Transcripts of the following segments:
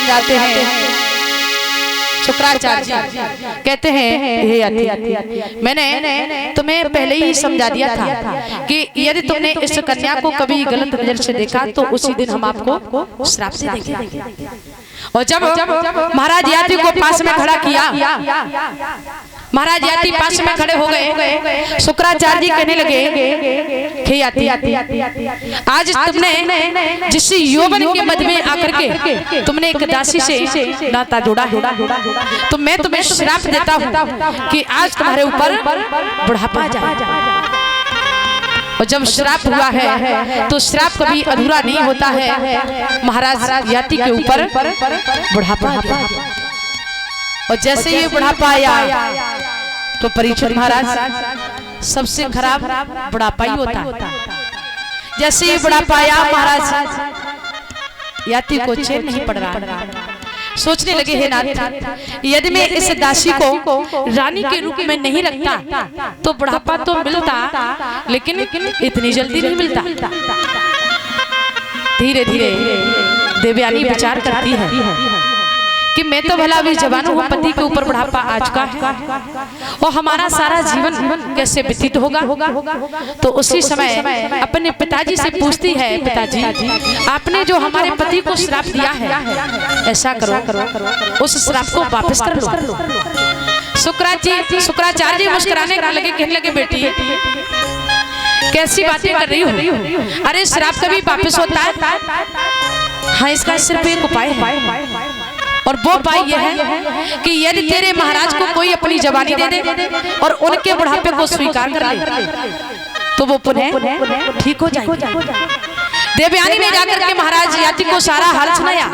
समझाते हैं शुक्राचार्य जी। कहते हैं हे यति, मैंने तुम्हें पहले ही समझा दिया था कि यदि तुमने इस कन्या को कभी गलत नजर से देखा तो उसी दिन हम आपको श्राप से देंगे। और जब महाराज यति को पास में खड़ा किया, महाराज यति पास में खड़े हो गए। शुक्राचार्य जी कहने लगे हे यति, आज तुमने जिस यौवन के मध्य में आकर के तुमने एक दासी से नाता जोड़ा है, तो मैं तुम्हें श्राप देता हूँ कि आज तुम्हारे ऊपर बुढ़ापा जाए। और जब श्राप हुआ है तो श्राप कभी अधूरा नहीं होता है। महाराज यति के ऊपर बुढ़ापा आ गया। और जैसे ये बुढ़ापा आया तो परीक्षित महाराज सबसे खराब बुढ़ापा ही होता है। जैसे ये बुढ़ापा आया, महाराज यति को चैन नहीं पड़ रहा। सोचने लगे हे नाथ, यदि मैं इस दासी को रानी के रूप में नहीं रखता तो बुढ़ापा तो मिलता, लेकिन इतनी जल्दी नहीं मिलता। धीरे धीरे देवयानी विचार करती है कि मैं तो भला अभी जवान हूँ, पति के ऊपर बुढ़ापा आ चुका है और हमारा सारा जीवन कैसे व्यतीत होगा। तो उसी समय अपने पिताजी से पूछती है, पिताजी आपने जो हमारे पति को श्राप दिया है, ऐसा करो उस श्राप को वापस कर लो। शुक्राचार्य जी मुस्कुराने लगे, कहने लगे बेटी कैसी बातें कर रही हो, अरे श्राप कभी वापस होता है? हाँ, इसका सिर्फ एक उपाय है और वो उपाय यह है कि यदि तेरे महाराज को कोई अपनी जवानी दे दे और उनके बुढ़ापे को स्वीकार कर ले तो वो पुनः ठीक हो जाएगी। देवयानी ने जाकर के महाराज यति को सारा हाल सुनाया।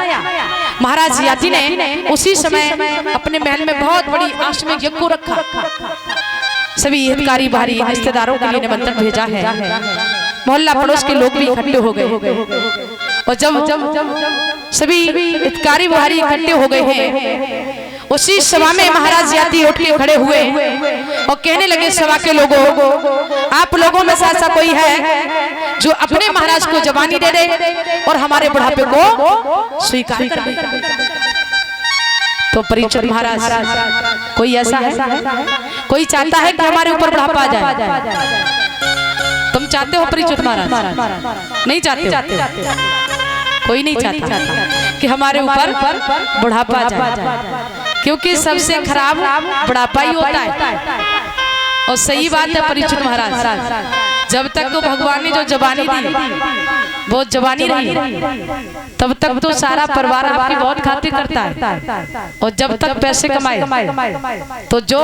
महाराज यति ने उसी समय अपने महल में बहुत बड़ी आश में यज्ञ को रखा। सभी हितकारी बाहरी रिश्तेदारों के लिए निमंत्रण भेजा है। मोहल्ला पड़ोस के लोग भी इकट्ठे हो गए। और जब सभी हितकारी बाहरी इकट्ठे हो गए हैं, उसी सभा में महाराज यति उठ के खड़े हुए और कहने लगे सभा के लोगों, आप लोगों में से ऐसा कोई है जो अपने महाराज को जवानी दे दे और हमारे बुढ़ापे को स्वीकार कर ले? तो परीक्षित महाराज कोई ऐसा है? कोई चाहता है कि हमारे ऊपर बुढ़ापा आ जाए? तुम चाहते हो परीक्षित महाराज? नहीं चाहते? कोई नहीं चाहता कि हमारे ऊपर बुढ़ापा आ जाए, क्योंकि सबसे खराब बुढ़ापा ही होता है। और सही बात है परीक्षित महाराज, जब तक तो भगवान ने जो जवानी दी वो जवानी रही, तब तक तो सारा परिवार आपकी बहुत खातिर करता है। और जब तक पैसे कमाए तो जो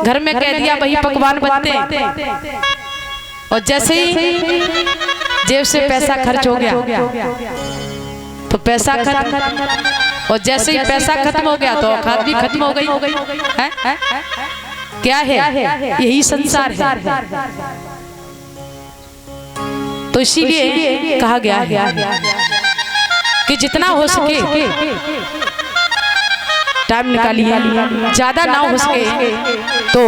घर में कह दिया वही पकवान बनते हैं। और जैसे ही जेब से पैसा खर्च हो गया तो पैसा खत्म, और जैसे ही पैसा खत्म हो गया तो औकात भी खत्म हो गई है? क्या है? यही संसार है। तो इसीलिए कहा गया है कि जितना हो सके टाइम निकालिए, ज्यादा ना हो सके तो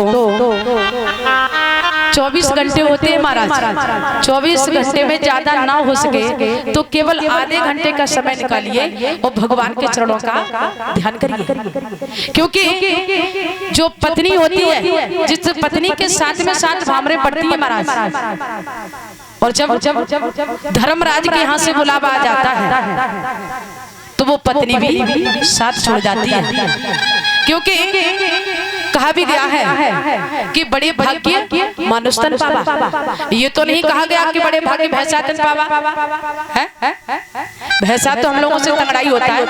24 घंटे होते हैं महाराज, 24 घंटे में ज्यादा ना हो सके तो केवल आधे घंटे का समय निकालिए और भगवान के चरणों का ध्यान करिए। क्योंकि जो पत्नी होती है, जिस पत्नी के साथ में साथ भामरे पड़ती है महाराज, और जब धर्मराज के यहाँ से बुलावा आ जाता है तो वो पत्नी भी साथ छोड़ जाती है। क्योंकि कहा भी गया है कि बड़े भाग्य मानुस्तन पावा। ये तो नहीं कहा गया कि बड़े भाग्य भैंसातन पावा है? भैंसा तो हम लोगों से तंगड़ाई होता है,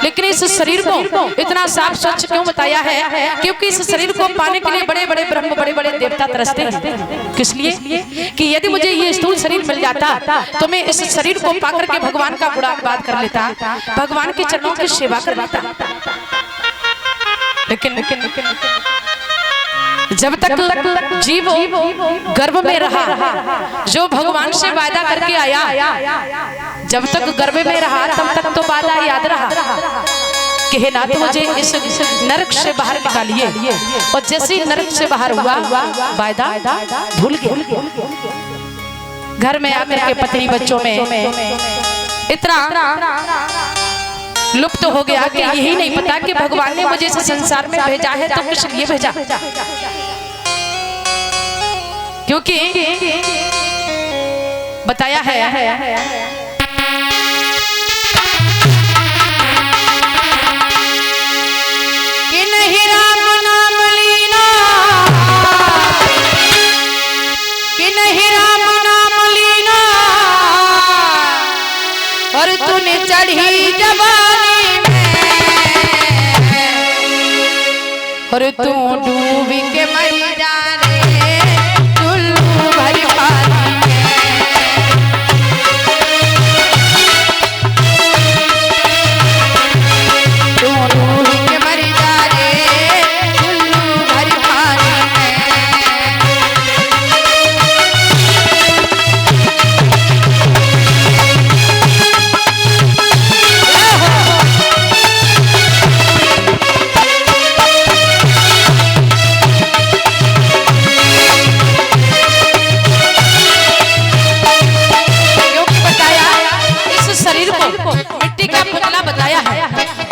लेकिन इस शरीर को इतना साफ स्वच्छ क्यों बताया है? क्योंकि इस शरीर को पाने के लिए बड़े बड़े ब्रह्म, बड़े बड़े देवता तरसते हैं। किस लिए? कि यदि मुझे ये स्थूल शरीर मिल जाता तो मैं इस शरीर को पाकर के भगवान का गुणगान कर लेता, भगवान के चरणों की सेवा कर लेता। लेकिन जब तक जीव गर्भ में रहा, जो भगवान से वादा करके आया, जब तक गर्भ में रहा तब तक तो वादा याद रहा कि हे नाथ मुझे इस नरक से बाहर निकालिए। और जैसे ही नरक से बाहर हुआ वादा भूल गया। घर में आकर के पत्नी बच्चों में इतना लुप्त हो गया कि यही नहीं पता कि भगवान ने मुझे इस संसार में भेजा है तो किस लिए भेजा। क्योंकि बताया है कि नहीं राम नाम लीना, कि नहीं राम नाम लीना, और तूने चढ़ी जवानी में, और तू डूब के मर जा रे चुल्लू भरी पानी में, तू डूब के मर जा रे चुल्लू भरी पानी में।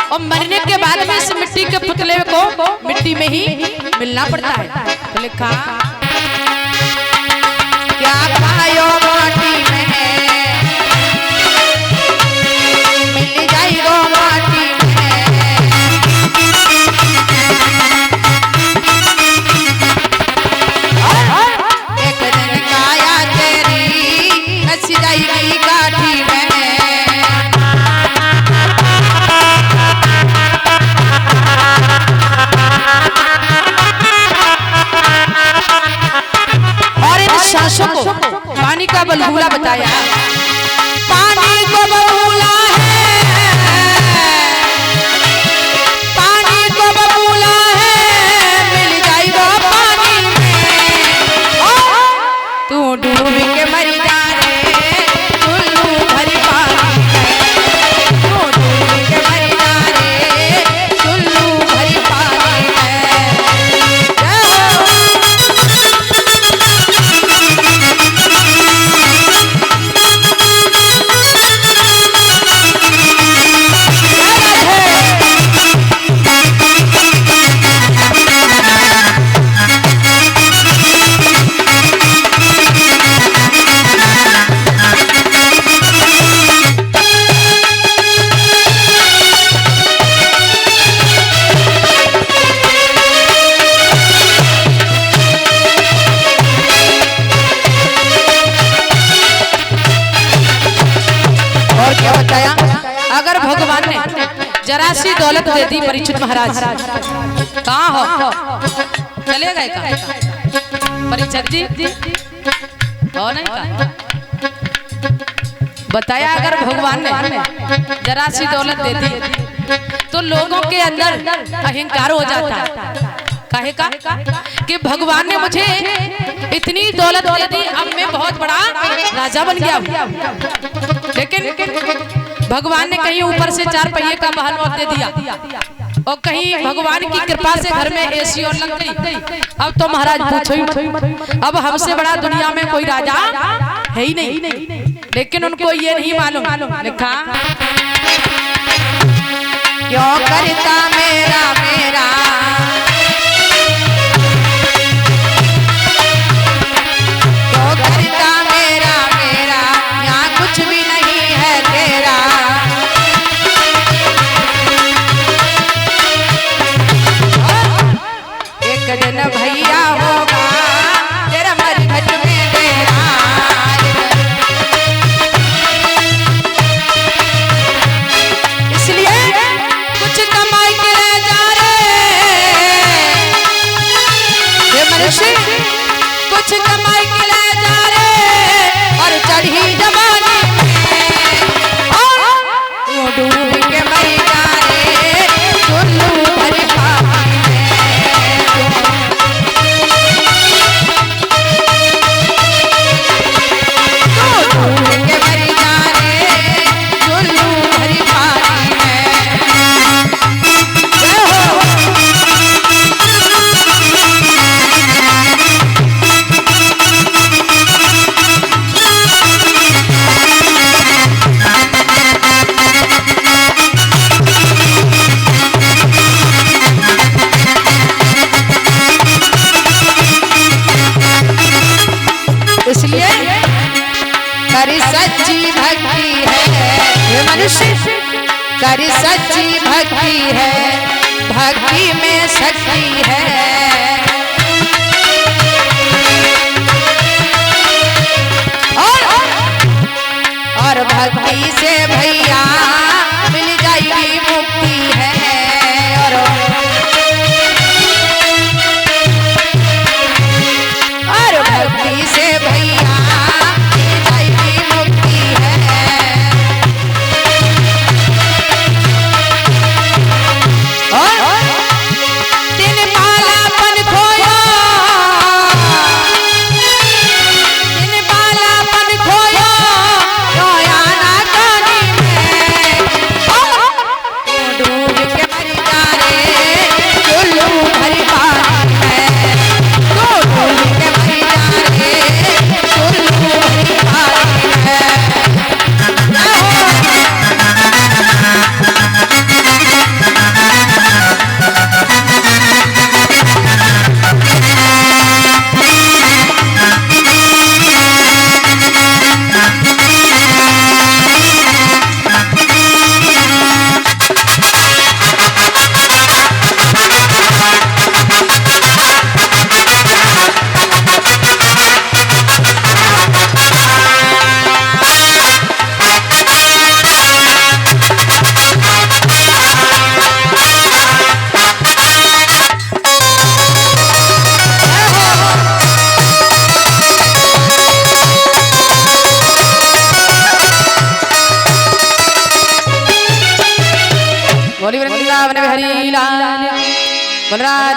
और मरने के बाद में इस मिट्टी के पुतले को मिट्टी में ही मिलना पड़ता है। तो लिखा क्या पायो माटी में मिल जाएगा माटी में, एक दिन काया तेरी बस जाएगी काठी में। सांसों को पानी का बलबूला बताया, पानी को बबूला है, पानी को बबूला है, मिल जाएगा पानी में, तू डूब के मर जा रे चुल्लू भरी पानी में, तू डूब के मर जा रे चुल्लू भरी पानी में। अगर भगवान ने जरा सी दौलत दे दी परीक्षित महाराज, कहाँ हो चले गए कहाँ परीक्षित जी हो नहीं कहाँ बताया। अगर भगवान ने जरा सी दौलत दे दी तो लोगों के अंदर अहंकार हो जाता है। काहे का कि भगवान ने मुझे इतनी दौलत दे दी, अब मैं बहुत बड़ा राजा बन गया। लेकिन भगवान ने कहीं ऊपर से 4 पहिए का वाहन दे दिया और कहीं भगवान की कृपा से घर में एसी और लग गई। अब तो महाराज पूछो ही, अब हमसे बड़ा दुनिया में कोई राजा है ही नहीं। लेकिन उनको ये नहीं मालूम, लिखा क्यों करता मेरा मेरा, क्यों करता मेरा मेरा, यहाँ कुछ भी नहीं है तेरा। एक दिन भैया होगा तेरा मरघट में डेरा, इसलिए कुछ कमाई के ले जा रे कर सच्ची भक्ति है, ये मनुष्य कर सच्ची भक्ति है, भक्ति में शक्ति है। और भक्ति से भैया मिल जाएगी मुक्ति है। और भक्ति से भैया मिल जाएगी मुक्ति है। और दिन बालापन खोया, दिन बालापन खोया, रोया ना पानी में, डूब के मर जा रे चुल्लू भरी पानी में, डूब के मर जा रे चुल्लू भरी पानी में। बोली वृंदावन बिहारी लाल, बोल राधा।